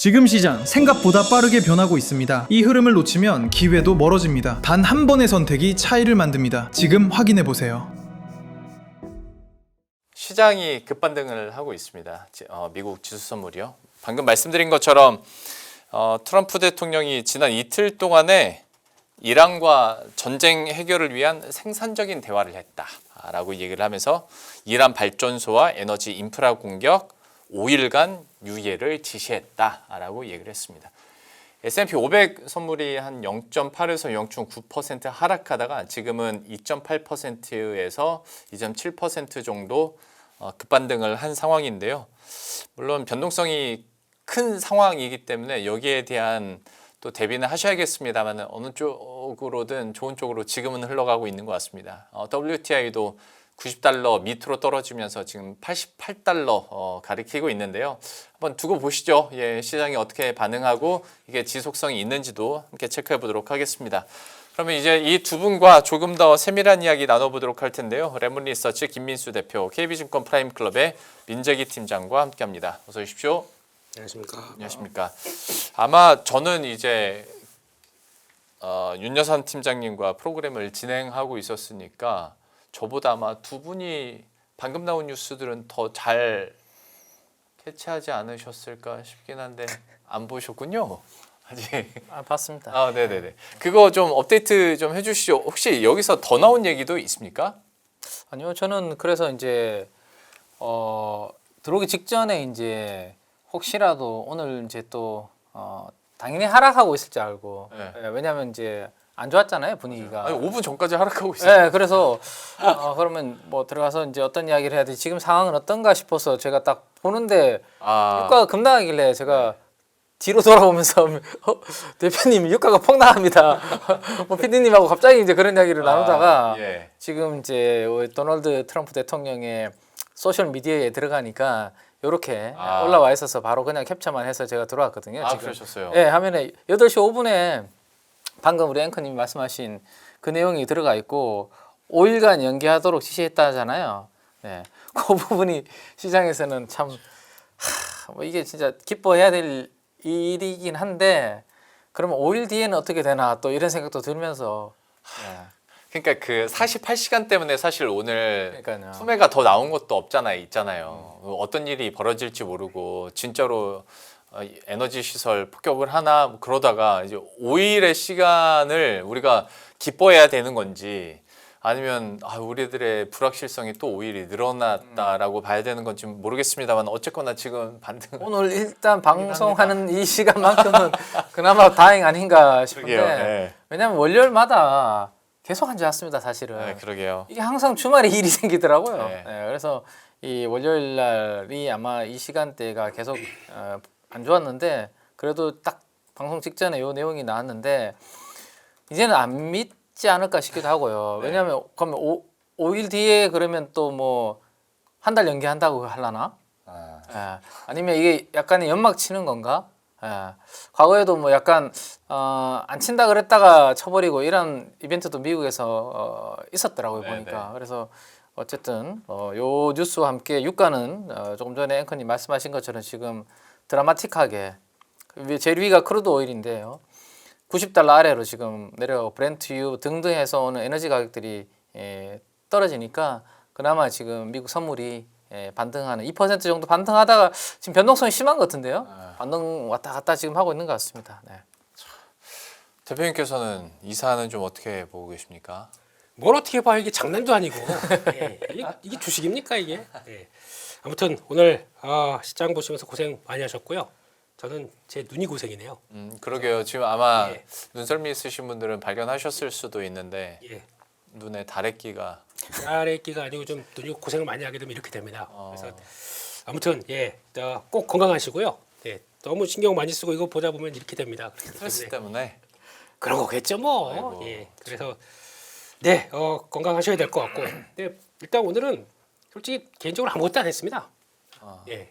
지금 시장 생각보다 빠르게 변하고 있습니다. 이 흐름을 놓치면 기회도 멀어집니다. 단 한 번의 선택이 차이를 만듭니다. 지금 확인해 보세요. 시장이 급반등을 하고 있습니다. 미국 지수 선물이요. 방금 말씀드린 것처럼 트럼프 대통령이 지난 이틀 동안에 이란과 전쟁 해결을 위한 생산적인 대화를 했다라고 얘기를 하면서 이란 발전소와 에너지 인프라 공격 5일간 유예를 지시했다라고 얘기를 했습니다. S&P 500 선물이 한 0.8에서 0.9% 하락하다가 지금은 2.8%에서 2.7% 정도 급반등을 한 상황인데요. 물론 변동성이 큰 상황이기 때문에 여기에 대한 또 대비는 하셔야겠습니다만 어느 쪽으로든 좋은 쪽으로 지금은 흘러가고 있는 것 같습니다. WTI도 90달러 밑으로 떨어지면서 지금 88달러 가리키고 있는데요. 한번 두고 보시죠. 시장이 어떻게 반응하고 이게 지속성이 있는지도 함께 체크해 보도록 하겠습니다. 그러면 이제 이 두 분과 조금 더 세밀한 이야기 나눠보도록 할 텐데요. 레몬 리서치 김민수 대표, KB증권 프라임클럽의 민재기 팀장과 함께합니다. 어서 오십시오. 안녕하십니까. 안녕하십니까. 아마 저는 이제 윤여산 팀장님과 프로그램을 진행하고 있었으니까 저보다 아마 두 분이 방금 나온 뉴스들은 더 잘 캐치하지 않으셨을까 싶긴 한데 안 보셨군요. 아직. 봤습니다. 네네네. 그거 좀 업데이트 좀 해주시죠. 혹시 여기서 더 나온 얘기도 있습니까? 아니요, 저는 그래서 이제 들어오기 직전에 이제 혹시라도 오늘 이제 또 당연히 하락하고 있을 줄 알고 왜냐하면 이제 안 좋았잖아요 분위기가. 아니, 5분 전까지 하락하고 있어요. 네, 그래서 그러면 뭐 들어가서 이제 어떤 이야기를 해야 되지 지금 상황은 어떤가 싶어서 제가 딱 보는데 유가가 급락하길래 제가 뒤로 돌아보면서 대표님 유가가 폭락합니다. 뭐 PD님하고 갑자기 이제 그런 이야기를 나누다가 지금 이제 도널드 트럼프 대통령의 소셜 미디어에 들어가니까 이렇게 올라와 있어서 바로 그냥 캡처만 해서 제가 들어왔거든요. 지금. 그러셨어요? 네, 화면에 8시 5분에 방금 우리 앵커님이 말씀하신 그 내용이 들어가 있고 5일간 연기하도록 지시했다잖아요. 네, 그 부분이 시장에서는 참 뭐 이게 진짜 기뻐해야 될 일이긴 한데 그러면 5일 뒤에는 어떻게 되나 또 이런 생각도 들면서 그러니까 그 48시간 때문에 사실 오늘 그러니까요. 투매가 더 나온 것도 있잖아요. 어떤 일이 벌어질지 모르고 진짜로 에너지 시설 폭격을 하나 뭐 그러다가 이제 5일의 시간을 우리가 기뻐해야 되는 건지 아니면 우리들의 불확실성이 또 5일이 늘어났다라고 봐야 되는 건지 모르겠습니다만 어쨌거나 지금 반등. 오늘 일단 방송하는 이 시간만큼은 그나마 다행 아닌가 싶은데 네. 왜냐하면 월요일마다 계속 앉아 왔습니다 사실은. 네, 그러게요. 이게 항상 주말에 일이 생기더라고요. 네. 그래서 이 월요일 날이 아마 이 시간대가 계속 안 좋았는데 그래도 딱 방송 직전에 이 내용이 나왔는데 이제는 안 믿지 않을까 싶기도 하고요. 왜냐하면 그러면 5일 뒤에 그러면 또 뭐 한 달 연기한다고 하려나? 아니면 이게 약간의 연막 치는 건가? 과거에도 뭐 약간 안 친다 그랬다가 쳐버리고 이런 이벤트도 미국에서 있었더라고요 보니까. 그래서 어쨌든 요 뉴스와 함께 유가는 조금 전에 앵커님 말씀하신 것처럼 지금 드라마틱하게 제일 위가 크루드 오일인데요. 90달러 아래로 지금 내려가고 브렌트유 등등 해서 오는 에너지 가격들이 떨어지니까 그나마 지금 미국 선물이 반등하는 2% 정도 반등하다가 지금 변동성이 심한 것 같은데요. 반등 왔다 갔다 지금 하고 있는 것 같습니다. 네. 대표님께서는 이 사안은 좀 어떻게 보고 계십니까? 뭘 어떻게 봐 이게 장난도 아니고 이게 주식입니까 이게? 아무튼 오늘 시장 보시면서 고생 많이 하셨고요. 저는 제 눈이 고생이네요. 그러게요. 지금 아마 눈썰미 있으신 분들은 발견하셨을 수도 있는데 눈에 다래끼가 아니고 좀 눈이 고생을 많이 하게 되면 이렇게 됩니다. 그래서 아무튼 꼭 건강하시고요. 너무 신경 많이 쓰고 이거 보다 보면 이렇게 됩니다. 스트레스 때문에 그런 거겠죠 뭐. 그래서 건강하셔야 될 것 같고. 일단 오늘은 솔직히 개인적으로 아무것도 안 했습니다.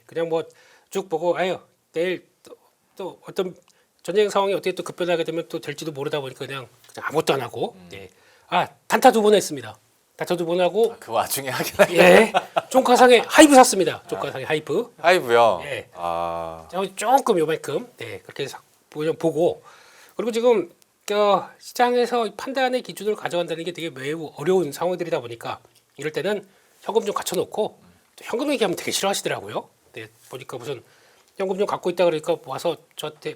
그냥 뭐 쭉 보고 내일 또 어떤 전쟁 상황이 어떻게 또 급변하게 되면 또 될지도 모르다 보니까 그냥 아무것도 안 하고 단타 2번 했습니다. 단타 2번 하고 그 와중에 하긴 하겠네요. 종가상의 하이브 샀습니다. 종가상의 하이브. 하이브요. 예. 아, 조금 요만큼 네 그렇게 보고 그리고 지금 시장에서 판단의 기준을 가져간다는 게 되게 매우 어려운 상황들이다 보니까 이럴 때는 현금 좀 갖춰놓고 또 현금 얘기하면 되게 싫어하시더라고요. 네 보니까 무슨 현금 좀 갖고 있다 그러니까 와서 저한테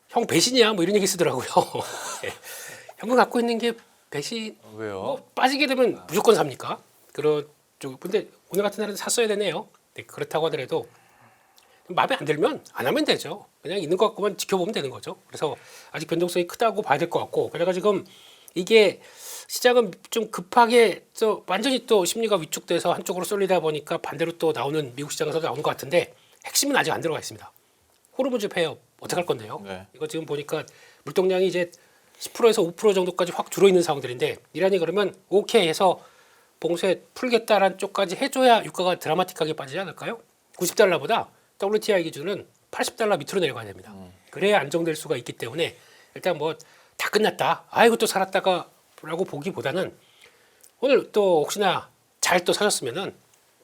형 배신이야 뭐 이런 얘기 쓰더라고요. 네. 현금 갖고 있는 게 배신 왜요? 뭐 빠지게 되면 무조건 삽니까? 근데 오늘 같은 날은 샀어야 되네요. 네, 그렇다고 하더라도 마음에 안 들면 안 하면 되죠. 그냥 있는 것 같고만 지켜보면 되는 거죠. 그래서 아직 변동성이 크다고 봐야 될 것 같고 그래가 지금 이게 시장은 좀 급하게 완전히 또 심리가 위축돼서 한쪽으로 쏠리다 보니까 반대로 또 나오는 미국 시장에서 나오는 것 같은데 핵심은 아직 안 들어가 있습니다. 호르무즈 폐업 어떻게 할 건데요? 네. 이거 지금 보니까 물동량이 이제 10%에서 5% 정도까지 확 줄어 있는 상황들인데 이란이 그러면 오케이 해서 봉쇄 풀겠다라는 쪽까지 해줘야 유가가 드라마틱하게 빠지지 않을까요? 90달러보다 WTI 기준은 80달러 밑으로 내려가야 됩니다. 그래야 안정될 수가 있기 때문에 일단 뭐 다 끝났다. 아이고 또 살았다가 라고 보기보다는 오늘 또 혹시나 잘 또 사셨으면은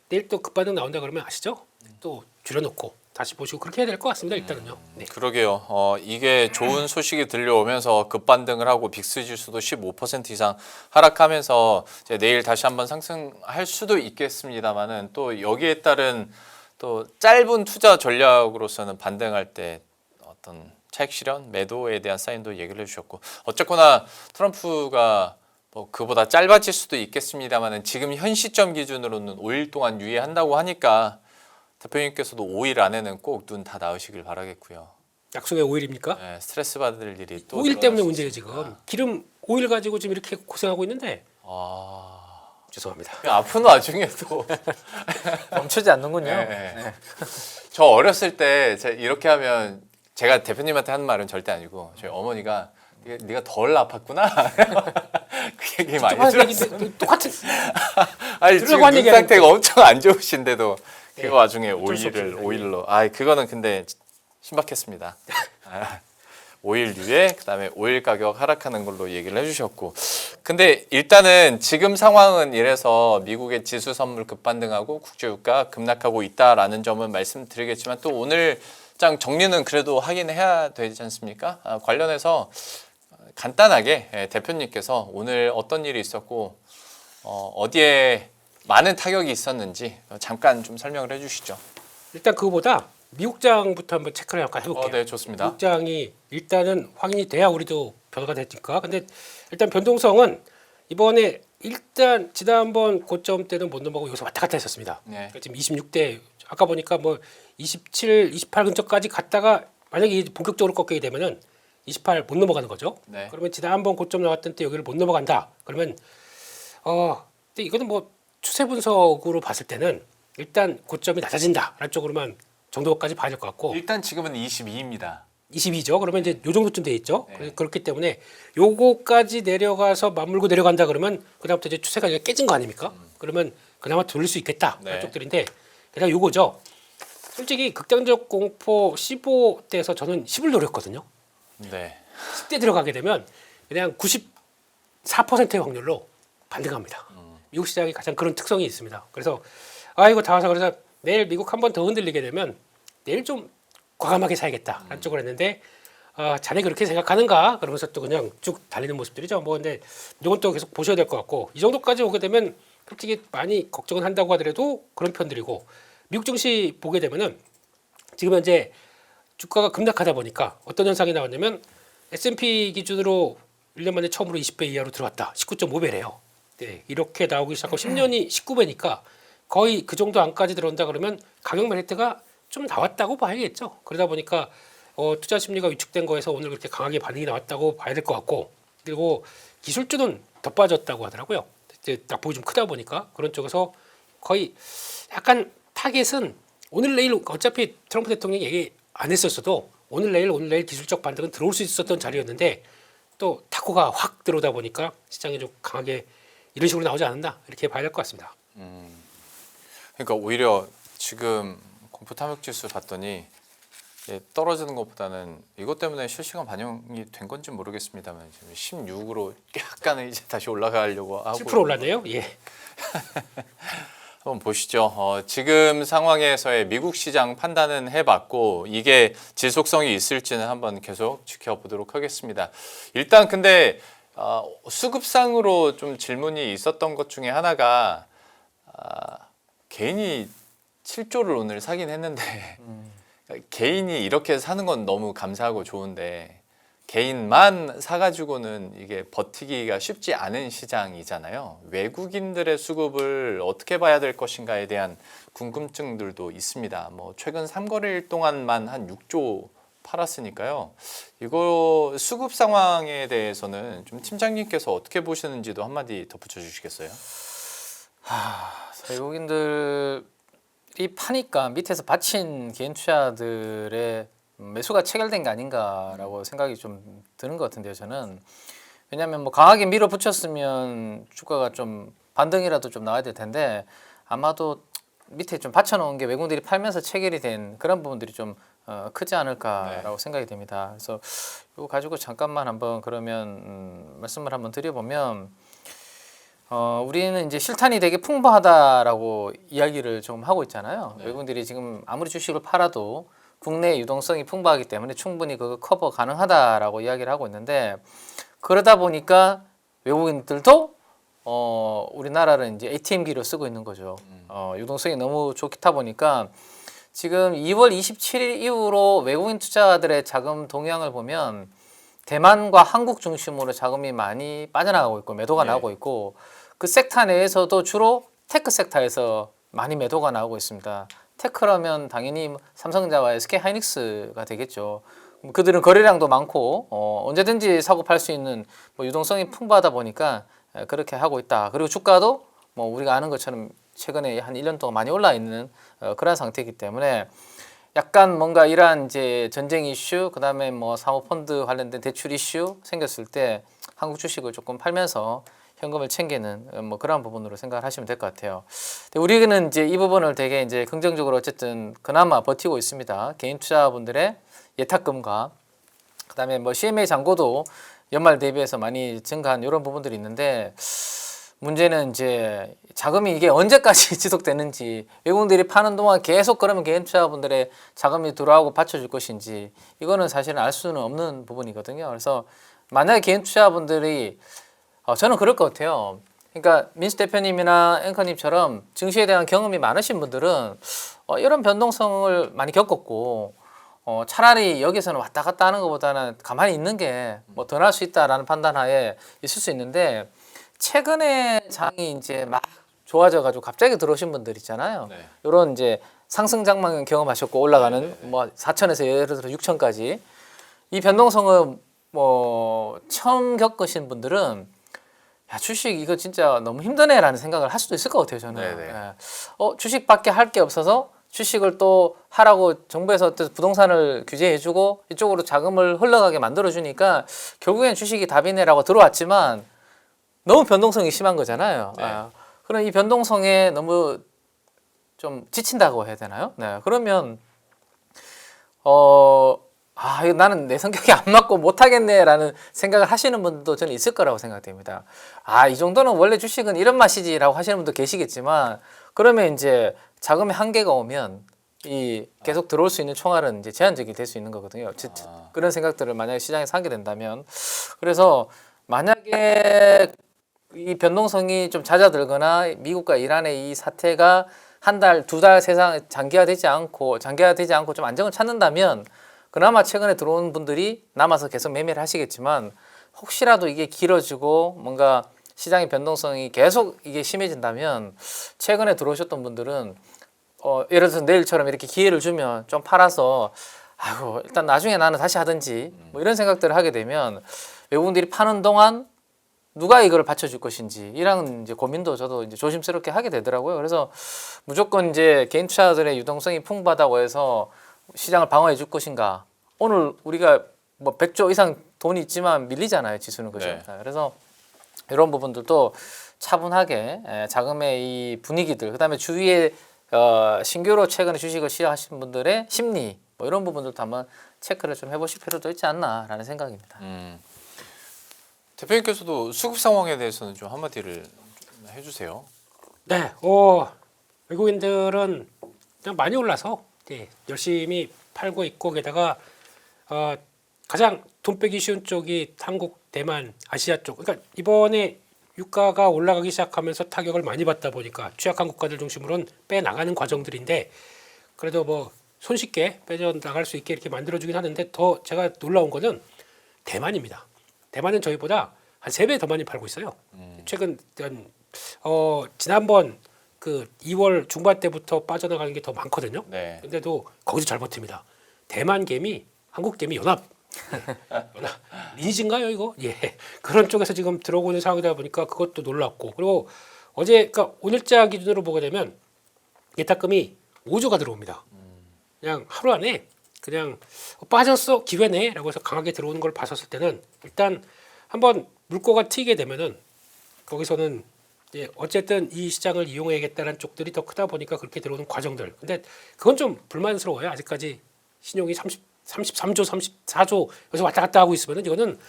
내일 또 급반등 나온다 그러면 아시죠? 또 줄여놓고 다시 보시고 그렇게 해야 될 것 같습니다. 일단은요. 네. 그러게요. 이게 좋은 소식이 들려오면서 급반등을 하고 빅스 지수도 15% 이상 하락하면서 이제 내일 다시 한번 상승할 수도 있겠습니다만은 또 여기에 따른 또 짧은 투자 전략으로서는 반등할 때 어떤 차익 실현, 매도에 대한 사인도 얘기를 해주셨고 어쨌거나 트럼프가 뭐 그보다 짧아질 수도 있겠습니다만은 지금 현 시점 기준으로는 5일 동안 유예한다고 하니까 대표님께서도 5일 안에는 꼭 눈 다 나으시길 바라겠고요. 약속의 5일입니까? 네, 스트레스 받을 일이 또 5일 때문에 늘어날 수 문제예요 있으니까. 지금. 기름 오일 가지고 지금 이렇게 고생하고 있는데 아, 죄송합니다. 그 아픈 와중에도 멈추지 않는군요. 네. 저 어렸을 때 제가 이렇게 하면 제가 대표님한테 하는 말은 절대 아니고 저희 어머니가 네가 덜 아팠구나 그 얘기 많이 똑같은 들었어요. 얘기인데 똑같은 아니 들으려고 지금 한 눈 얘기 상태가 엄청 안 좋으신데도 그 네, 와중에 어쩔 수 오일을 없습니다. 오일로 그거는 근데 신박했습니다. 5일 유예 그다음에 오일 가격 하락하는 걸로 얘기를 해주셨고 근데 일단은 지금 상황은 이래서 미국의 지수 선물 급반등하고 국제유가 급락하고 있다라는 점은 말씀드리겠지만 또 오늘 장 정리는 그래도 하긴 해야 되지 않습니까? 관련해서 간단하게 대표님께서 오늘 어떤 일이 있었고 어디에 많은 타격이 있었는지 잠깐 좀 설명을 해주시죠. 일단 그거보다 미국장부터 한번 체크를 잠깐 해볼게요. 네, 좋습니다. 미국장이 일단은 확인이 돼야 우리도 변화가 됐니까. 근데 일단 변동성은 이번에 일단 지난번 고점 때는 못 넘어가고 여기서 왔다 갔다 했었습니다. 네. 그러니까 지금 26대 아까 보니까 뭐 27, 28 근처까지 갔다가 만약에 이게 본격적으로 꺾이게 되면은 28 못 넘어가는 거죠. 네. 그러면 지난번 고점 나왔던 때 여기를 못 넘어간다. 그러면 근데 이거는 뭐 추세 분석으로 봤을 때는 일단 고점이 낮아진다라는 쪽으로만 정도까지 봐야 될 것 같고 일단 지금은 22입니다. 22죠. 그러면 이제 요 정도쯤 돼 있죠. 네. 그렇기 때문에 요거까지 내려가서 맞물고 내려간다 그러면 그다음부터 이제 추세가 깨진 거 아닙니까? 그러면 그나마 돌릴 수 있겠다. 네. 그런 쪽들인데 그냥 요거죠. 솔직히 극단적 공포 15대에서 저는 10을 노렸거든요. 네. 10대 들어가게 되면 그냥 94%의 확률로 반등합니다. 미국 시장이 가장 그런 특성이 있습니다. 그래서 이거 다 와서 그래서 내일 미국 한 번 더 흔들리게 되면 내일 좀 과감하게 사야겠다 한쪽으로 했는데 자네 그렇게 생각하는가 그러면서 또 그냥 쭉 달리는 모습들이죠. 뭐 근데 이건 또 계속 보셔야 될 것 같고 이 정도까지 오게 되면 솔직히 많이 걱정은 한다고 하더라도 그런 편들이고 미국 증시 보게 되면은 지금 현재 주가가 급락하다 보니까 어떤 현상이 나왔냐면 S&P 기준으로 1년 만에 처음으로 20배 이하로 들어왔다. 19.5배래요. 네, 이렇게 나오기 시작하고 10년이 19배니까 거의 그 정도 안까지 들어온다 그러면 가격 메리트가 좀 나왔다고 봐야겠죠. 그러다 보니까 투자 심리가 위축된 거에서 오늘 그렇게 강하게 반응이 나왔다고 봐야 될 것 같고 그리고 기술주는 더 빠졌다고 하더라고요. 이제 낙폭이 좀 크다 보니까 그런 쪽에서 거의 약간 타겟은 오늘 내일 어차피 트럼프 대통령이 얘기 안 했었어도 오늘 내일 기술적 반등은 들어올 수 있었던 자리였는데 또 타코가 확 들어오다 보니까 시장이 좀 강하게 이런 식으로 나오지 않았나 이렇게 봐야 될 것 같습니다. 그러니까 오히려 지금 공포 탐욕 지수 봤더니 떨어지는 것보다는 이것 때문에 실시간 반영이 된 건지 모르겠습니다만 지금 16으로 약간은 이제 다시 올라가려고 하고 7% 올랐네요. 예. 한번 보시죠. 지금 상황에서의 미국 시장 판단은 해봤고 이게 지속성이 있을지는 한번 계속 지켜보도록 하겠습니다. 일단 근데 수급상으로 좀 질문이 있었던 것 중에 하나가 개인이 7조를 오늘 사긴 했는데 개인이 이렇게 사는 건 너무 감사하고 좋은데 개인만 사가지고는 이게 버티기가 쉽지 않은 시장이잖아요. 외국인들의 수급을 어떻게 봐야 될 것인가에 대한 궁금증들도 있습니다. 뭐 최근 3거래일 동안만 한 6조 팔았으니까요. 이거 수급 상황에 대해서는 좀 팀장님께서 어떻게 보시는지도 한마디 덧붙여 주시겠어요? 외국인들이 파니까 밑에서 받친 개인 투자들의 매수가 체결된 게 아닌가라고 생각이 좀 드는 것 같은데요. 저는 왜냐하면 뭐 강하게 밀어붙였으면 주가가 좀 반등이라도 좀 나와야 될 텐데 아마도 밑에 좀 받쳐놓은 게 외국인들이 팔면서 체결이 된 그런 부분들이 좀 크지 않을까라고 생각이 됩니다. 그래서 이거 가지고 잠깐만 한번 그러면 말씀을 한번 드려보면. 우리는 이제 실탄이 되게 풍부하다라고 이야기를 좀 하고 있잖아요. 네. 외국인들이 지금 아무리 주식을 팔아도 국내 유동성이 풍부하기 때문에 충분히 그거 커버 가능하다라고 이야기를 하고 있는데 그러다 보니까 외국인들도 우리나라를 이제 ATM기로 쓰고 있는 거죠. 유동성이 너무 좋다 보니까 지금 2월 27일 이후로 외국인 투자들의 자금 동향을 보면 대만과 한국 중심으로 자금이 많이 빠져나가고 있고 매도가 나오고 있고 그 섹터 내에서도 주로 테크 섹터에서 많이 매도가 나오고 있습니다. 테크라면 당연히 삼성전자와 SK하이닉스가 되겠죠. 그들은 거래량도 많고 언제든지 사고 팔 수 있는 뭐 유동성이 풍부하다 보니까 그렇게 하고 있다. 그리고 주가도 뭐 우리가 아는 것처럼 최근에 한 1년 동안 많이 올라 있는 그런 상태이기 때문에 약간 뭔가 이러한 이제 전쟁 이슈, 그다음에 뭐 사모펀드 관련된 대출 이슈 생겼을 때 한국 주식을 조금 팔면서 현금을 챙기는 뭐 그런 부분으로 생각을 하시면 될 것 같아요. 근데 우리는 이제 이 부분을 되게 이제 긍정적으로 어쨌든 그나마 버티고 있습니다. 개인 투자분들의 예탁금과 그다음에 뭐 CMA 잔고도 연말 대비해서 많이 증가한 이런 부분들이 있는데 문제는 이제 자금이 이게 언제까지 지속되는지 외국인들이 파는 동안 계속 그러면 개인 투자분들의 자금이 들어오고 받쳐줄 것인지 이거는 사실은 알 수는 없는 부분이거든요. 그래서 만약에 개인 투자분들이 저는 그럴 것 같아요. 그러니까 민수 대표님이나 앵커님처럼 증시에 대한 경험이 많으신 분들은 이런 변동성을 많이 겪었고 차라리 여기서는 왔다 갔다 하는 것보다는 가만히 있는 게 뭐 더 나을 수 있다라는 판단하에 있을 수 있는데 최근에 장이 이제 막 좋아져가지고 갑자기 들어오신 분들 있잖아요. 네. 이런 이제 상승 장만 경험하셨고 올라가는 뭐 4천에서 예를 들어 6천까지 이 변동성을 뭐 처음 겪으신 분들은 야 주식 이거 진짜 너무 힘드네라는 생각을 할 수도 있을 것 같아요. 저는 네네. 주식밖에 할 게 없어서 주식을 또 하라고 정부에서 부동산을 규제해주고 이쪽으로 자금을 흘러가게 만들어주니까 결국엔 주식이 답이네라고 들어왔지만 너무 변동성이 심한 거잖아요. 네. 그럼 이 변동성에 너무 좀 지친다고 해야 되나요? 네. 그러면 이거 나는 내 성격이 안 맞고 못하겠네라는 생각을 하시는 분도 저는 있을 거라고 생각됩니다. 이 정도는 원래 주식은 이런 맛이지라고 하시는 분도 계시겠지만 그러면 이제 자금의 한계가 오면 이 계속 들어올 수 있는 총알은 이제 제한적이 될 수 있는 거거든요. 그런 생각들을 만약에 시장에서 하게 된다면 그래서 만약에 이 변동성이 좀 잦아들거나 미국과 이란의 이 사태가 한 달, 두 달 세상 장기화되지 않고 좀 안정을 찾는다면 그나마 최근에 들어온 분들이 남아서 계속 매매를 하시겠지만 혹시라도 이게 길어지고 뭔가 시장의 변동성이 계속 이게 심해진다면 최근에 들어오셨던 분들은 예를 들어서 내일처럼 이렇게 기회를 주면 좀 팔아서 일단 나중에 나는 다시 하든지 뭐 이런 생각들을 하게 되면 외국인들이 파는 동안 누가 이걸 받쳐줄 것인지 이런 이제 고민도 저도 이제 조심스럽게 하게 되더라고요. 그래서 무조건 이제 개인 투자들의 유동성이 풍부하다고 해서 시장을 방어해 줄 것인가? 오늘 우리가 뭐 100조 이상 돈이 있지만 밀리잖아요, 지수는 그죠? 네. 그래서 이런 부분들도 차분하게 자금의 이 분위기들, 그다음에 주위에 신규로 최근에 주식을 시작하신 분들의 심리 뭐 이런 부분들도 한번 체크를 좀 해보실 필요도 있지 않나라는 생각입니다. 대표님께서도 수급 상황에 대해서는 좀 한마디를 좀 해주세요. 네, 외국인들은 그냥 많이 올라서 열심히 팔고 있고 게다가 가장 돈 빼기 쉬운 쪽이 한국, 대만, 아시아 쪽. 그러니까 이번에 유가가 올라가기 시작하면서 타격을 많이 받다 보니까 취약한 국가들 중심으로는 빼 나가는 과정들인데 그래도 뭐 손쉽게 빼져 나갈 수 있게 이렇게 만들어주긴 하는데 더 제가 놀라운 거는 대만입니다. 대만은 저희보다 한 3배 더 많이 팔고 있어요. 최근 지난번 그 2월 중반 때부터 빠져나가는 게 더 많거든요. 네. 근데도 거기서 잘 버팁니다. 대만 개미, 한국 개미 연합. 연합 리니지인가요 이거? 예. 그런 쪽에서 지금 들어오고 있는 상황이다 보니까 그것도 놀랍고 그리고 어제 그러니까 오늘자 기준으로 보게 되면 예탁금이 5조가 들어옵니다. 그냥 하루 안에 그냥 빠졌어 기회네라고 해서 강하게 들어오는 걸 봤었을 때는 일단 한번 물꼬가 트이게 되면은 거기서는 어쨌든 이 시장을 이용해야겠다는 쪽들이 더 크다 보니까 그렇게 들어오는 과정들. 근데 그건 좀 불만스러워요. 아직까지 신용이 33조, 34조 여기서 왔다 갔다 하고 있으면은 이거는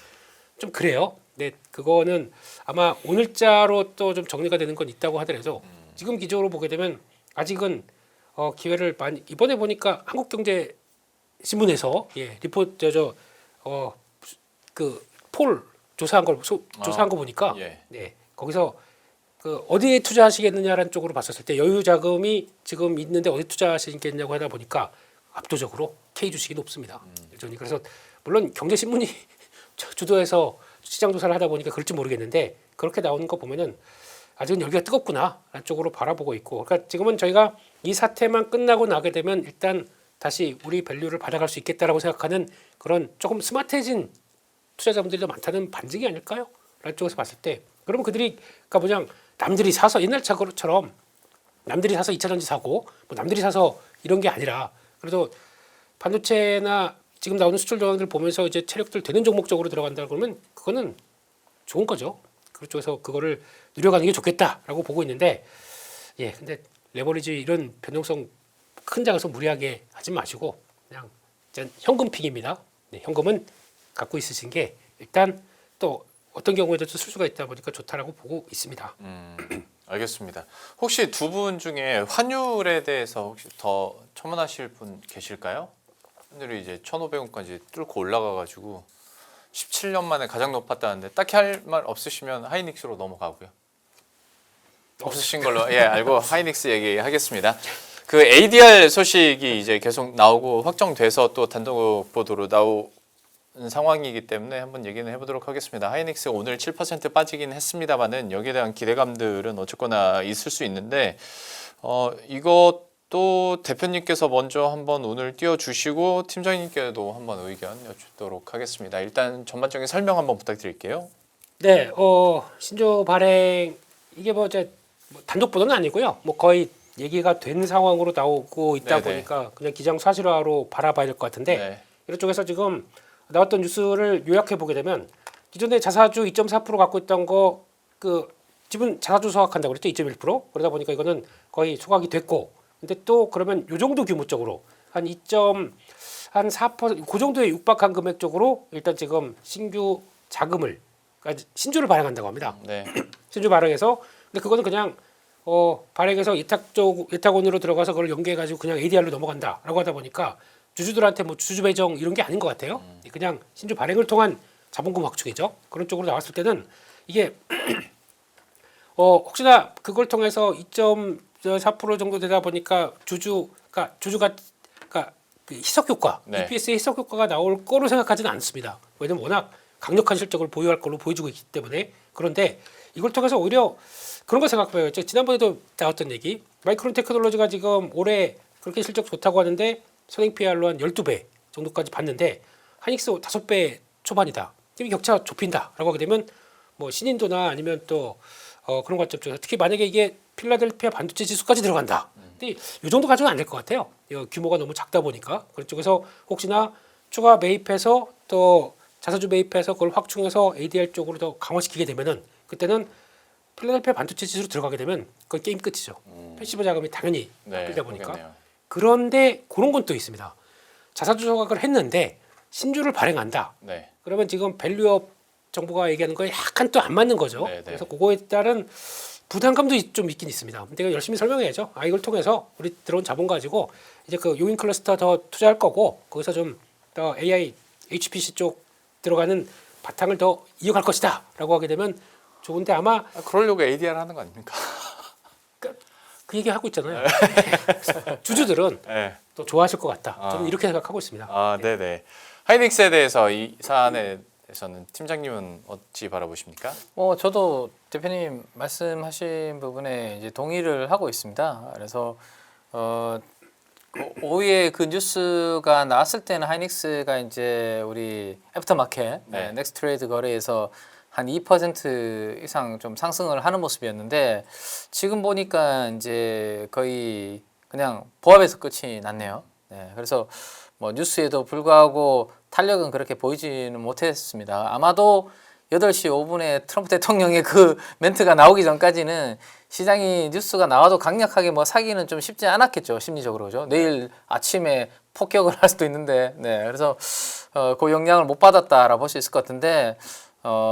좀 그래요. 근데 그거는 아마 오늘자로 또 좀 정리가 되는 건 있다고 하더라도 지금 기조로 보게 되면 아직은 기회를 많이 이번에 보니까 한국경제 신문에서 리포트 폴 조사한 걸 조사한 거 보니까 예. 거기서 그 어디에 투자하시겠느냐라는 쪽으로 봤었을 때 여유 자금이 지금 있는데 어디 투자하시겠냐고 하다 보니까 압도적으로 K 주식이 높습니다. 여전히 그래서 물론 경제 신문이 주도해서 시장 조사를 하다 보니까 그럴지 모르겠는데 그렇게 나오는 거 보면은 아직은 열기가 뜨겁구나라는 쪽으로 바라보고 있고 그러니까 지금은 저희가 이 사태만 끝나고 나게 되면 일단 다시 우리 밸류를 받아갈 수 있겠다라고 생각하는 그런 조금 스마트해진 투자자분들이 더 많다는 반증이 아닐까요? 라는 쪽에서 봤을 때 그러면 그들이 그러니까 뭐냐 남들이 사서 옛날처럼 남들이 사서 2차전지 사고 뭐 남들이 사서 이런 게 아니라 그래도 반도체나 지금 나오는 수출 조항들 보면서 이제 체력들 되는 종목 쪽으로 들어간다 그러면 그거는 좋은 거죠. 그쪽에서 그거를 누려가는 게 좋겠다라고 보고 있는데 근데 레버리지 이런 변동성 큰 장에서 무리하게 하지 마시고 그냥 현금픽입니다. 현금은 갖고 있으신 게 일단 또 어떤 경우에도 쓸 수가 있다 보니까 좋다라고 보고 있습니다. 알겠습니다. 혹시 두 분 중에 환율에 대해서 혹시 더 첨언하실 분 계실까요? 환율이 이제 1,500원까지 뚫고 올라가가지고 17년 만에 가장 높았다는데 딱히 할 말 없으시면 하이닉스로 넘어가고요. 없으신 걸로 알고 하이닉스 얘기하겠습니다. 그 ADR 소식이 이제 계속 나오고 확정돼서 또 단독 보도로 나온 상황이기 때문에 한번 얘기는 해보도록 하겠습니다. 하이닉스가 오늘 7% 빠지긴 했습니다만은 여기에 대한 기대감들은 어쨌거나 있을 수 있는데 이것도 대표님께서 먼저 한번 오늘 띄워주시고 팀장님께도 한번 의견 여쭙도록 하겠습니다. 일단 전반적인 설명 한번 부탁드릴게요. 네, 신조 발행 이게 뭐 이제 단독 보도는 아니고요. 뭐 거의 얘기가 된 상황으로 나오고 있다 보니까 그냥 기정사실화로 바라봐야 될 것 같은데 이런 쪽에서 지금 나왔던 뉴스를 요약해 보게 되면 기존에 자사주 2.4% 갖고 있던 거 그 지분 자사주 소각한다고 그랬죠. 2.1%. 그러다 보니까 이거는 거의 소각이 됐고 근데 또 그러면 요 정도 규모적으로 한 2.4%, 그 정도에 육박한 금액 쪽으로 일단 지금 신규 자금을 그러니까 신주를 발행한다고 합니다. 신주 발행해서 근데 그거는 그냥 발행해서 예탁원으로 들어가서 그걸 연계해 가지고 그냥 ADR로 넘어간다라고 하다 보니까 주주들한테 뭐 주주 배정 이런 게 아닌 것 같아요. 그냥 신주 발행을 통한 자본금 확충이죠. 그런 쪽으로 나왔을 때는 이게 혹시나 그걸 통해서 2.4% 정도 되다 보니까 주주가 그 희석 효과, EPS의 희석 효과가 나올 거로 생각하지는 않습니다. 왜냐면 워낙 강력한 실적을 보유할 걸로 보여주고 있기 때문에 그런데 이걸 통해서 오히려 그런 거 생각해봐요. 지난번에도 나왔던 얘기 마이크론 테크놀로지가 지금 올해 그렇게 실적 좋다고 하는데 선행 PR로 한 12배 정도까지 봤는데 하이닉스 5배 초반이다. 이 격차 좁힌다라고 하게 되면 뭐 신인도나 아니면 또 그런 관점 쪽에서 특히 만약에 이게 필라델피아 반도체 지수까지 들어간다. 근데 이 정도 가지고는 안 될 것 같아요. 규모가 너무 작다 보니까 그런 쪽에서 혹시나 추가 매입해서 또 자사주 매입해서 그걸 확충해서 ADR 쪽으로 더 강화시키게 되면은 그때는 필라델피아 반도체 지수로 들어가게 되면 그건 게임 끝이죠. 패시브 자금이 당연히 바뀌다 보니까. 그러겠네요. 그런데 그런 건 또 있습니다. 자사주 소각을 했는데 신주를 발행한다. 그러면 지금 밸류업 정부가 얘기하는 거에 약간 또 안 맞는 거죠. 그래서 그거에 따른 부담감도 좀 있긴 있습니다. 근데 열심히 설명해야죠. 이걸 통해서 우리 들어온 자본 가지고 이제 그 요인 클러스터 더 투자할 거고 거기서 좀 더 AI, HPC 쪽 들어가는 바탕을 더 이어갈 것이다라고 하게 되면 좋은데 아마 그러려고 ADR 하는 거 아닙니까? 그 얘기 하고 있잖아요. 주주들은 네. 또 좋아하실 것 같다. 저는 이렇게 생각하고 있습니다. 네네. 하이닉스에 대해서 이 사안에 대해서는 팀장님은 어찌 바라보십니까? 저도 대표님 말씀하신 부분에 이제 동의를 하고 있습니다. 그래서 오후에 그 뉴스가 나왔을 때는 하이닉스가 이제 우리 애프터마켓 네. 넥스트 트레이드 거래에서 한 2% 이상 좀 상승을 하는 모습이었는데 지금 보니까 이제 거의 그냥 보합에서 끝이 났네요. 네, 그래서 뭐 뉴스에도 불구하고 탄력은 그렇게 보이지는 못했습니다. 아마도 8시 5분에 트럼프 대통령의 그 멘트가 나오기 전까지는 시장이 뉴스가 나와도 강력하게 뭐 사기는 좀 쉽지 않았겠죠. 심리적으로. 그죠? 내일 아침에 폭격을 할 수도 있는데 그래서 그 영향을 못 받았다라고 볼 수 있을 것 같은데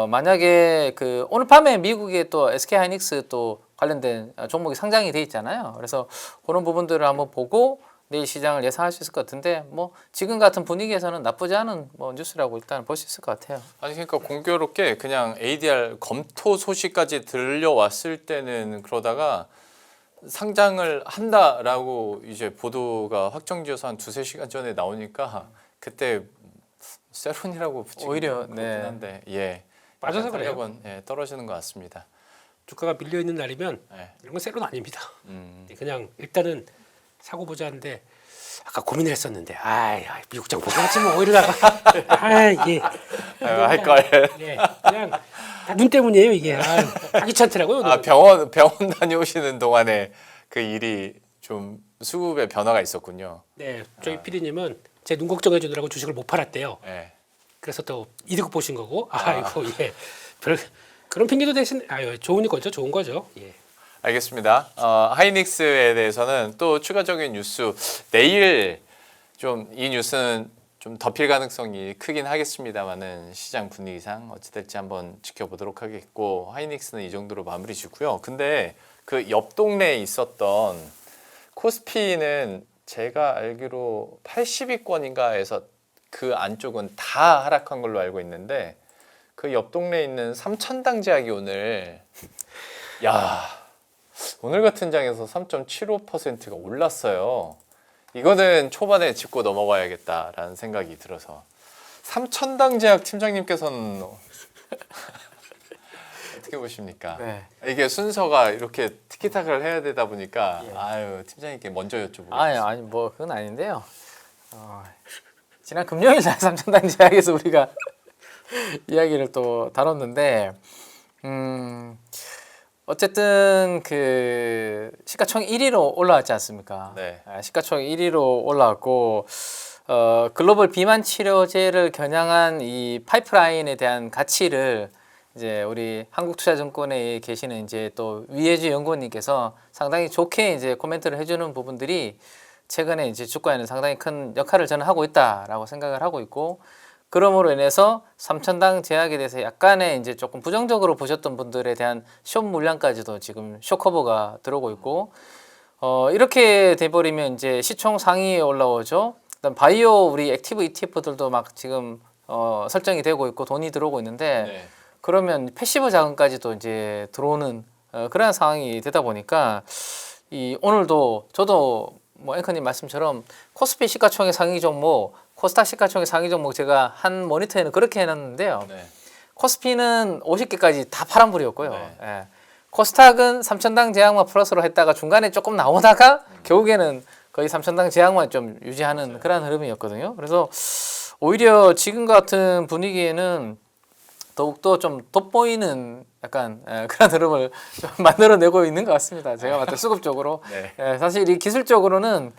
만약에 그 오늘 밤에 미국에 또 SK 하이닉스 또 관련된 종목이 상장이 돼 있잖아요. 그래서 그런 부분들을 한번 보고 내일 시장을 예상할 수 있을 것 같은데 뭐 지금 같은 분위기에서는 나쁘지 않은 뭐 뉴스라고 일단 볼 수 있을 것 같아요. 아니 그러니까 공교롭게 그냥 ADR 검토 소식까지 들려왔을 때는 그러다가 상장을 한다라고 이제 보도가 확정지어서 한 2-3시간 전에 나오니까 그때 세론이라고 붙이기 오히려, 그렇긴 네. 한데 예. 빠져서 약간 그래요. 탄력은, 예, 떨어지는 것 같습니다. 주가가 밀려 있는 날이면 예. 이런 건 세로는 아닙니다. 음. 그냥 일단은 사고 보자 하는데 아까 고민을 했었는데 미국장 보고 하지 뭐 이러다가 이게 할 걸. 예, 그냥 다 눈 때문이에요 이게. 귀찮더라고요. 병원 다녀오시는 동안에 그 일이 좀 수급에 변화가 있었군요. 네, 저희 PD님은 제 눈 걱정해 주느라고 주식을 못 팔았대요. 예. 그래서 또 이득 보신 거고 이거 예. 별 그런 핑계도 대신 좋은 거죠. 좋은 거죠. 예. 알겠습니다. 하이닉스에 대해서는 또 추가적인 뉴스 내일 좀 이 뉴스는 좀 덮일 가능성이 크긴 하겠습니다만은 시장 분위기상 어찌 될지 한번 지켜보도록 하겠고 하이닉스는 이 정도로 마무리 짓고요. 근데 그 옆 동네에 있었던 코스피는 제가 알기로 80위권인가에서 그 안쪽은 다 하락한 걸로 알고 있는데 그 옆 동네에 있는 삼천당 제약이 오늘 오늘 같은 장에서 3.75%가 올랐어요. 이거는 초반에 짚고 넘어가야겠다라는 생각이 들어서 삼천당 제약 팀장님께서는 어떻게 보십니까? 네. 이게 순서가 이렇게 티키타카를 해야 되다 보니까 팀장님께 먼저 여쭤보겠습니다. 아니 뭐 그건 아닌데요. 지난 금요일 날 삼천당 제약에서 우리가 이야기를 또 다뤘는데 어쨌든 그 시가총 1위로 올라왔지 않습니까? 네. 시가총 1위로 올라왔고 글로벌 비만 치료제를 겨냥한 이 파이프라인에 대한 가치를 이제 우리 한국투자증권에 계시는 이제 또 위혜주 연구원님께서 상당히 좋게 이제 코멘트를 해주는 부분들이 최근에 이제 주가에는 상당히 큰 역할을 저는 하고 있다라고 생각을 하고 있고 그러므로 인해서 삼천당 제약에 대해서 약간의 이제 조금 부정적으로 보셨던 분들에 대한 숏 물량까지도 지금 숏커버가 들어오고 있고 이렇게 돼버리면 이제 시총 상위에 올라오죠. 그다음 바이오 우리 액티브 ETF들도 막 지금 설정이 되고 있고 돈이 들어오고 있는데 네. 그러면 패시브 자금까지도 이제 들어오는 그런 상황이 되다 보니까 이 오늘도 저도 뭐 앵커님 말씀처럼 코스피 시가총액 상위 종목, 코스닥 시가총액 상위 종목 제가 한 모니터에는 그렇게 해놨는데요. 네. 코스피는 50개까지 다 파란불이었고요. 네. 예. 코스닥은 삼천당 제약만 플러스로 했다가 중간에 조금 나오다가 결국에는 거의 삼천당 제약만 좀 유지하는 그런 흐름이었거든요. 그래서 오히려 지금 같은 분위기에는 더욱더 좀 돋보이는 약간 그런 흐름을 좀 만들어내고 있는 것 같습니다. 제가 봤을 때 수급적으로. 네. 사실 이 기술적으로는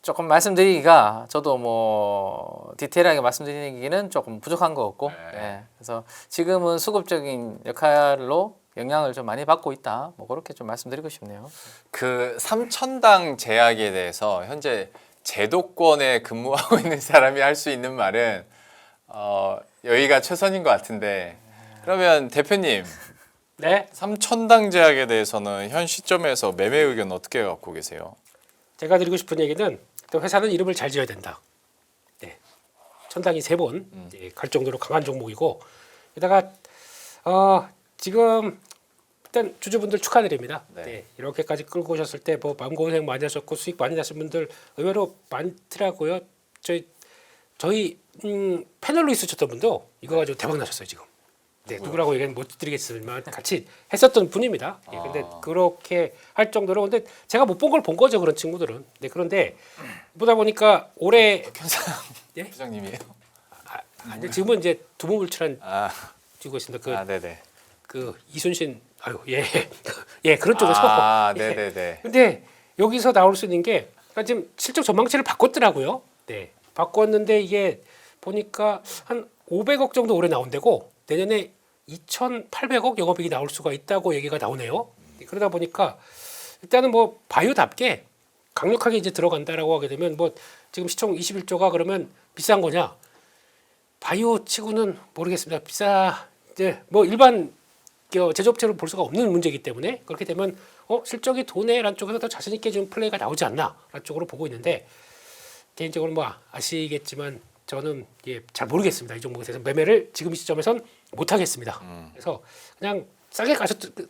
조금 말씀드리기가 저도 뭐 디테일하게 말씀드리기는 조금 부족한 것 같고 네. 그래서 지금은 수급적인 역할로 영향을 좀 많이 받고 있다. 뭐 그렇게 좀 말씀드리고 싶네요. 그 삼천당 제약에 대해서 현재 제도권에 근무하고 있는 사람이 할 수 있는 말은 여기가 최선인 것 같은데 그러면 대표님 네, 삼천당 제약에 대해서는 현 시점에서 매매 의견 어떻게 갖고 계세요? 제가 드리고 싶은 얘기는 또 회사는 이름을 잘 지어야 된다. 네, 천당이 3번 갈 정도로 강한 종목이고 게다가 지금 일단 주주분들 축하드립니다. 네. 네, 이렇게까지 끌고 오셨을 때 뭐 마음고생 많이 하셨고 수익 많이 나신 분들 의외로 많더라고요. 저희 패널로 있으셨던 분도 이거 가지고 대박 나셨어요 지금. 네, 누구라고 얘기는 못 드리겠지만 같이 했었던 분입니다. 예, 근데 그렇게 할 정도로 근데 제가 못 본 걸 본 거죠 그런 친구들은. 네, 그런데 보다 보니까 올해 예? 부장님이에요? 근데 지금은 이제 두무불출한 아, 뛰고 있습니다. 네네. 그 이순신 아유 예, 예 그런 쪽에서. 아, 예. 네네네. 근데 여기서 나올 수 있는 게 그러니까 지금 실적 전망치를 바꿨더라고요. 네, 바꿨는데 이게 보니까 한 500억 정도 올해 나온다고 내년에 2,800억 영업이익이 나올 수가 있다고 얘기가 나오네요. 그러다 보니까 일단은 뭐 바이오답게 강력하게 이제 들어간다라고 하게 되면 뭐 지금 시총 21조가 그러면 비싼 거냐? 바이오 치고는 모르겠습니다. 비싸 이제 뭐 일반 제조업체로 볼 수가 없는 문제이기 때문에 그렇게 되면 실적이 도네라는 쪽에서 더 자신 있게 좀 플레이가 나오지 않나라는 쪽으로 보고 있는데 개인적으로 뭐 아시겠지만 저는 잘 모르겠습니다. 이 종목에 대해서 매매를 지금 이 시점에선 못 하겠습니다. 그래서 그냥 싸게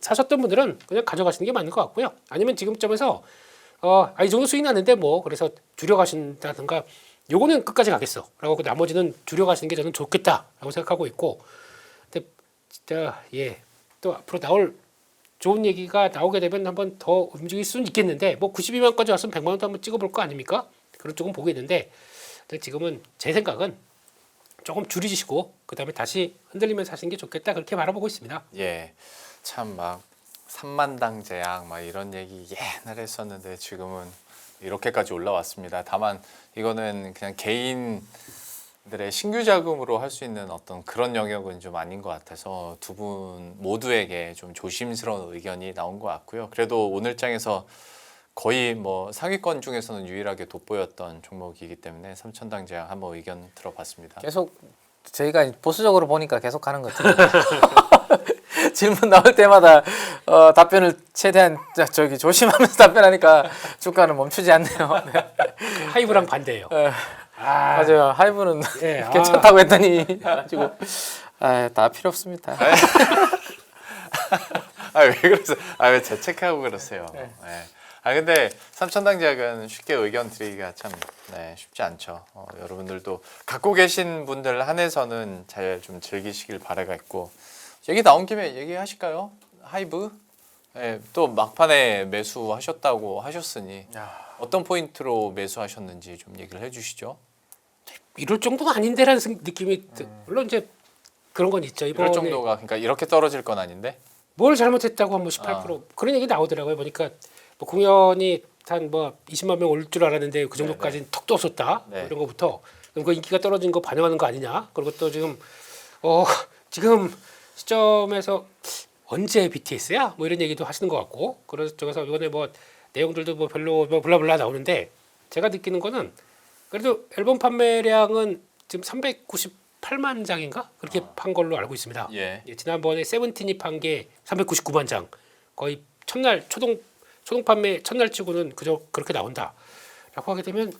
사셨던 분들은 그냥 가져가시는 게 맞는 것 같고요. 아니면 지금점에서 이 정도 수익 나는데 뭐 그래서 줄여 가신다든가 요거는 끝까지 가겠어라고 하고 나머지는 줄여 가시는 게 저는 좋겠다라고 생각하고 있고 근데 진짜 또 앞으로 나올 좋은 얘기가 나오게 되면 한번 더 움직일 수는 있겠는데 뭐 92만까지 왔으면 100만 원도 한번 찍어볼 거 아닙니까? 그런 쪽은 보고 있는데 지금은 제 생각은 조금 줄이시고 그 다음에 다시 흔들리면서 하시는 게 좋겠다 그렇게 바라보고 있습니다. 예, 참 막 3만당 제약 막 이런 얘기 옛날에 했었는데 지금은 이렇게까지 올라왔습니다. 다만 이거는 그냥 개인들의 신규 자금으로 할 수 있는 어떤 그런 영역은 좀 아닌 것 같아서 두 분 모두에게 좀 조심스러운 의견이 나온 것 같고요. 그래도 오늘 장에서 거의 뭐 상위권 중에서는 유일하게 돋보였던 종목이기 때문에 삼천당 제약 한번 의견 들어봤습니다. 계속 저희가 보수적으로 보니까 계속 가는 것 같아요. 질문 나올 때마다 답변을 최대한 저기 조심하면서 답변하니까 주가는 멈추지 않네요. 네. 하이브랑 반대예요. 맞아요. 하이브는 예, 괜찮다고 했더니 가지고 다 필요 없습니다. 왜 그러세요? 왜 재책하고 그러세요? 네. 근데 삼천당 제약은 쉽게 의견 드리기가 참 쉽지 않죠. 여러분들도 갖고 계신 분들 한해서는 잘 좀 즐기시길 바라겠고 얘기 나온 김에 얘기하실까요? 하이브? 또 막판에 매수하셨다고 하셨으니 어떤 포인트로 매수하셨는지 좀 얘기를 해주시죠. 이럴 정도는 아닌데라는 느낌이 물론 이제 그런 건 있죠. 이번에 이럴 정도가 그러니까 이렇게 떨어질 건 아닌데 뭘 잘못했다고 한 뭐 18% 그런 얘기 나오더라고요. 보니까 뭐 공연이 한 뭐 20만 명 올 줄 알았는데 그 정도까지는 턱도 없었다. 네. 뭐 이런 거부터 그럼 그 인기가 떨어진 거 반영하는 거 아니냐. 그리고 또 지금 지금 시점에서 언제 BTS야? 뭐 이런 얘기도 하시는 것 같고 그래서 쪽에서 이번에 뭐 내용들도 뭐 별로 뭐 블라블라 나오는데 제가 느끼는 거는 그래도 앨범 판매량은 지금 398만 장인가 그렇게 판 걸로 알고 있습니다. 예. 지난번에 세븐틴이 판 게 399만 장 거의 첫날 초동 판매 첫날치고는 그저 그렇게 나온다라고 하게 되면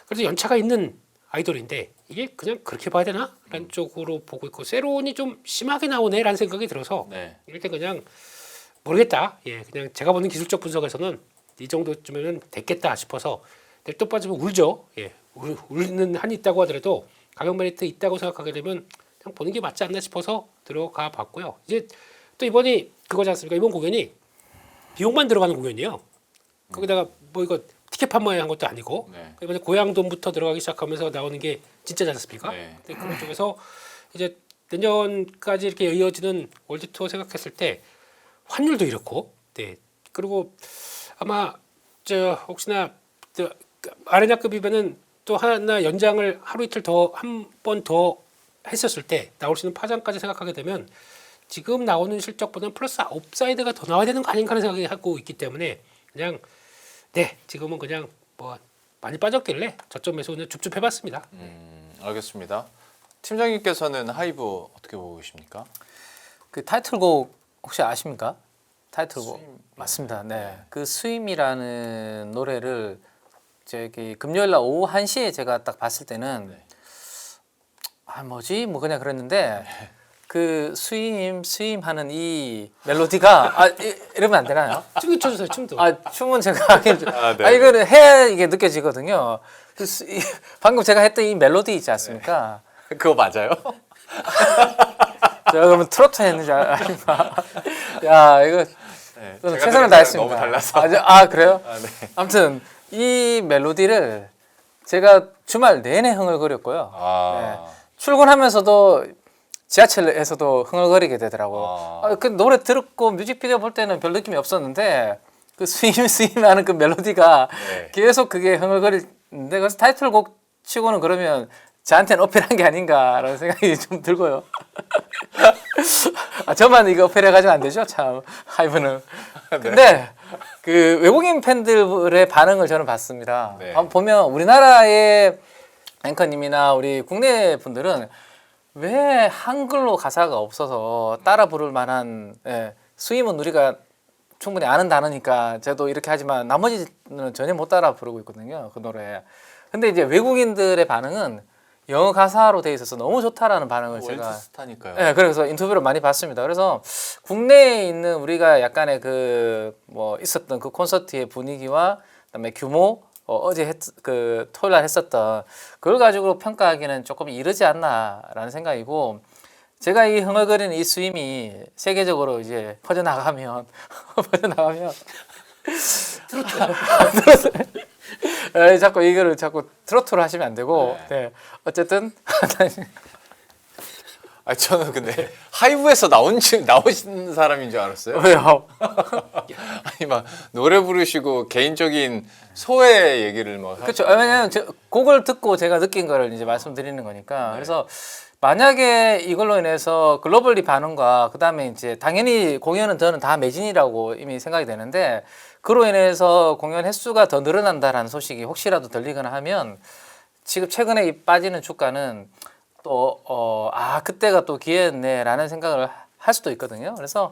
그래도 연차가 있는 아이돌인데 이게 그냥 그렇게 봐야 되나?라는 쪽으로 보고 있고 세론이 좀 심하게 나오네라는 생각이 들어서 이럴 때 그냥 모르겠다. 그냥 제가 보는 기술적 분석에서는 이 정도쯤이면 됐겠다 싶어서 또 빠지면 울죠. 울는 한이 있다고 하더라도 가격 메리트 있다고 생각하게 되면 그냥 보는 게 맞지 않나 싶어서 들어가 봤고요. 이제 또 이번이 그거지 않습니까? 이번 공연이 비용만 들어가는 공연이에요. 거기다가 뭐 이거 티켓 판매한 것도 아니고 이번에 고향돈부터 들어가기 시작하면서 나오는 게 진짜지 않습니까? 그런 쪽에서 이제 내년까지 이렇게 이어지는 월드 투어 생각했을 때 환율도 이렇고, 그리고 아마 혹시나 아레나급이면은 또 하나 연장을 하루 이틀 더 한 번 더 했었을 때 나올 수 있는 파장까지 생각하게 되면 지금 나오는 실적보다는 플러스 업사이드가 더 나와야 되는 거 아닌가 하는 생각이 하고 있기 때문에 그냥 지금은 그냥 뭐 많이 빠졌길래 저점 매수는 줍줍 해봤습니다. 알겠습니다. 팀장님께서는 하이브 어떻게 보고 계십니까? 그 타이틀곡 혹시 아십니까? 타이틀곡 맞습니다. 네, 그 스윙이라는 노래를 저기 금요일 날 오후 1시에 제가 딱 봤을 때는 네. 아 뭐지 뭐 그냥 그랬는데 그 스윙 하는 이 멜로디가 이러면 안 되나요? 춤도 춰주세요. 춤도. 춤은 제가 하긴 네. 이거는 해야 이게 느껴지거든요. 방금 제가 했던 이 멜로디 있지 않습니까? 그거 맞아요? 제가 그러면 트로트 했는지 아닌가? 야 이거 네, 저는 제가 최선을 들은 다했습니다. 너무 달라서. 그래요? 네. 아무튼 이 멜로디를 제가 주말 내내 흥얼거렸고요. 아, 출근하면서도 지하철에서도 흥얼거리게 되더라고. 아. 그 노래 듣고 뮤직비디오 볼 때는 별 느낌이 없었는데 그 스윙 하는 그 멜로디가 네. 계속 그게 흥얼거리는데 그래서 타이틀곡 치고는 그러면 저한테는 어필한 게 아닌가라는 생각이 좀 들고요. 저만 이거 어필해가지고 안 되죠, 참 하이브는. 근데 그 외국인 팬들의 반응을 저는 봤습니다. 네. 한번 보면 우리나라의 앵커님이나 우리 국내 분들은 왜 한글로 가사가 없어서 따라 부를 만한 스윙은 우리가 충분히 아는 단어니까 저도 이렇게 하지만 나머지는 전혀 못 따라 부르고 있거든요, 그 노래. 근데 이제 외국인들의 반응은 영어 가사로 돼 있어서 너무 좋다라는 반응을 제가 월드스타니까요. 그래서 인터뷰를 많이 봤습니다. 그래서 국내에 있는 우리가 약간의 그 뭐 있었던 그 콘서트의 분위기와 그다음에 규모 어제 그 토요일 날 했었던 그걸 가지고 평가하기는 조금 이르지 않나라는 생각이고 제가 이 흥얼거리는 이 스윙이 세계적으로 이제 퍼져나가면 자꾸 이거를 자꾸 트로트로 하시면 안 되고 네. 어쨌든 저는 근데 하이브에서 나오신 사람인 줄 알았어요. 왜요? 아니 막 노래 부르시고 개인적인 소외 얘기를 막 그렇죠. 왜냐하면 곡을 듣고 제가 느낀 거를 이제 말씀드리는 거니까. 그래서 만약에 이걸로 인해서 글로벌리 반응과 그다음에 이제 당연히 공연은 저는 다 매진이라고 이미 생각이 되는데 그로 인해서 공연 횟수가 더 늘어난다라는 소식이 혹시라도 들리거나 하면 지금 최근에 이 빠지는 주가는 또 그때가 또 기회였네라는 생각을 할 수도 있거든요. 그래서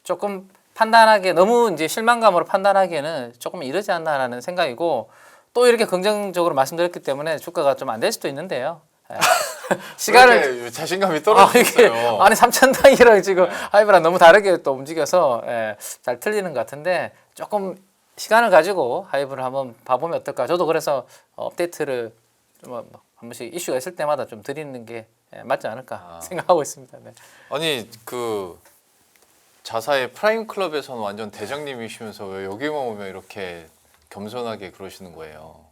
조금 판단하기에 너무 이제 실망감으로 판단하기에는 조금 이르지 않나라는 생각이고 또 이렇게 긍정적으로 말씀드렸기 때문에 주가가 좀 안 될 수도 있는데요. 시간을 자신감이 떨어졌어요. 아니 3,000단이랑 지금 하이브랑 너무 다르게 또 움직여서 잘 틀리는 것 같은데 조금 시간을 가지고 하이브를 한번 봐보면 어떨까. 저도 그래서 업데이트를 좀 한 번씩 이슈가 있을 때마다 좀 드리는 게 맞지 않을까 생각하고 있습니다. 네. 아니 그 자사의 프라임 클럽에서는 완전 대장님이시면서 왜 여기만 오면 이렇게 겸손하게 그러시는 거예요?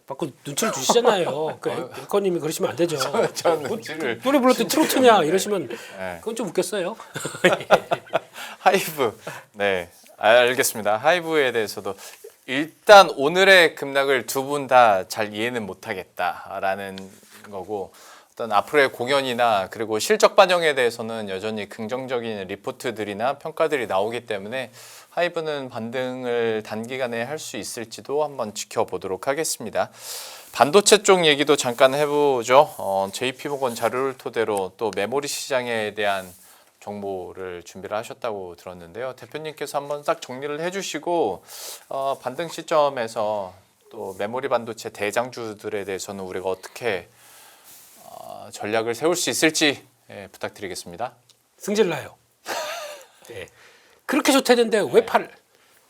자꾸 눈치를 주시잖아요. 그 앵커님이 그러시면 안 되죠. 저 눈치를 노래 불렀더니 트로트냐 이러시면 네. 그건 좀 웃겼어요. 하이브 네 알겠습니다. 하이브에 대해서도 일단 오늘의 급락을 두 분 다 잘 이해는 못하겠다라는 거고 어떤 앞으로의 공연이나 그리고 실적 반영에 대해서는 여전히 긍정적인 리포트들이나 평가들이 나오기 때문에 하이브는 반등을 단기간에 할 수 있을지도 한번 지켜보도록 하겠습니다. 반도체 쪽 얘기도 잠깐 해보죠. JP모건 자료를 토대로 또 메모리 시장에 대한 정보를 준비를 하셨다고 들었는데요. 대표님께서 한번 딱 정리를 해주시고 반등 시점에서 또 메모리 반도체 대장주들에 대해서는 우리가 어떻게 전략을 세울 수 있을지 부탁드리겠습니다. 승질나요. 네. 그렇게 좋다는데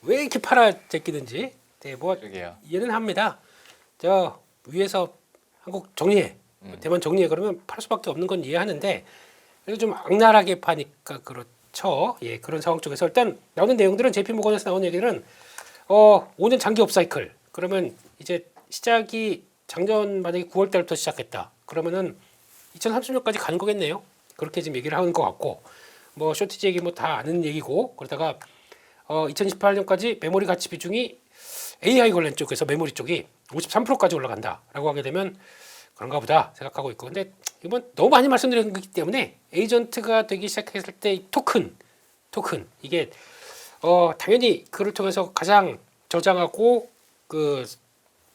왜 이렇게 팔아 제끼든지 뭐 그러게요. 이해는 합니다. 저 위에서 한국 정리해, 대만 정리해 그러면 팔 수밖에 없는 건 이해하는데 그래서 좀 악랄하게 파니까 그렇죠. 예, 그런 상황 쪽에서 일단 나오는 내용들은 JP모건에서 나오는 얘기들은 5년 장기 업사이클 그러면 이제 시작이 작년 만약에 9월 달부터 시작했다. 그러면은 2030년까지 가는 거겠네요. 그렇게 지금 얘기를 하는 것 같고 뭐 쇼티지 얘기 뭐 다 아는 얘기고 그러다가 2018년까지 메모리 가치 비중이 AI 관련 쪽에서 메모리 쪽이 53%까지 올라간다라고 하게 되면 그런가 보다 생각하고 있고 근데 이번 너무 많이 말씀드린 거기 때문에 에이전트가 되기 시작했을 때 토큰 이게 당연히 그를 통해서 가장 저장하고 그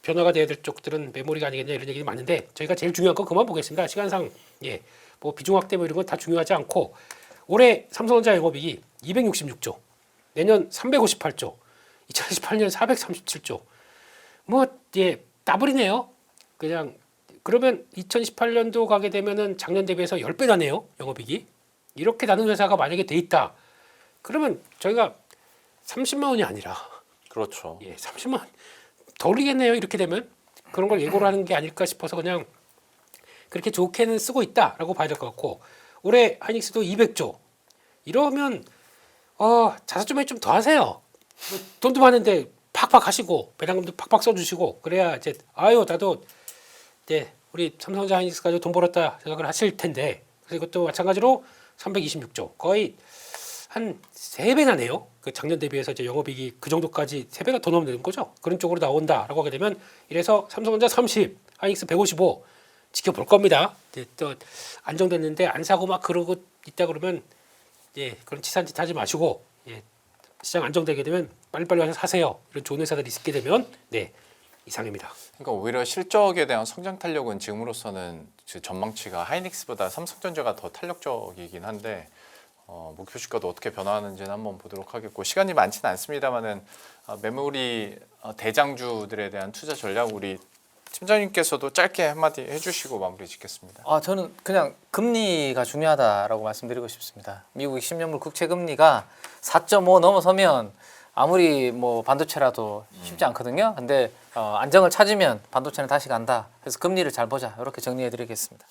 변화가 돼야 될 쪽들은 메모리가 아니겠냐 이런 얘기가 많은데 저희가 제일 중요한 건 그만 보겠습니다. 시간상 뭐 비중 확대 뭐 이런 건 다 중요하지 않고 올해 삼성전자 영업이익이 266조, 내년 358조, 2018년 437조. 뭐 예, 더블이네요. 그냥 그러면 2018년도 가게 되면은 작년 대비해서 10배 나네요. 영업이익이. 이렇게 나는 회사가 만약에 돼 있다. 그러면 저희가 30만 원이 아니라 그렇죠. 예, 30만 원 더 올리겠네요. 이렇게 되면 그런 걸 예고를 하는 게 아닐까 싶어서 그냥 그렇게 좋게는 쓰고 있다라고 봐야 될 것 같고 올해 하이닉스도 200조 이러면 자사주면 좀 더 하세요. 뭐 돈도 많은데 팍팍 하시고 배당금도 팍팍 써주시고 그래야 이제 아유 나도 네 우리 삼성전자 하이닉스 가지고 돈 벌었다 생각을 하실 텐데 그래서 이것도 마찬가지로 326조 거의 한 3배나 내요. 그 작년 대비해서 이제 영업이익이 그 정도까지 3배가 더 넘는 거죠. 그런 쪽으로 나온다라고 하게 되면 이래서 삼성전자 30, 하이닉스 155 지켜볼 겁니다. 이제 또 안정됐는데 안 사고 막 그러고 있다 그러면 예 그런 치사한 짓 하지 마시고 예 시장 안정되게 되면 빨리빨리 와서 사세요. 이런 좋은 회사들이 있게 되면 네 이상입니다. 그러니까 오히려 실적에 대한 성장 탄력은 지금으로서는 그 전망치가 하이닉스보다 삼성전자가 더 탄력적이긴 한데 목표 주가도 어떻게 변화하는지는 한번 보도록 하겠고 시간이 많지는 않습니다만은 메모리 대장주들에 대한 투자 전략 우리 팀장님께서도 짧게 한마디 해주시고 마무리 짓겠습니다. 저는 그냥 금리가 중요하다라고 말씀드리고 싶습니다. 미국 10년물 국채 금리가 4.5 넘어서면 아무리 뭐 반도체라도 쉽지 않거든요. 근데 안정을 찾으면 반도체는 다시 간다. 그래서 금리를 잘 보자. 이렇게 정리해 드리겠습니다.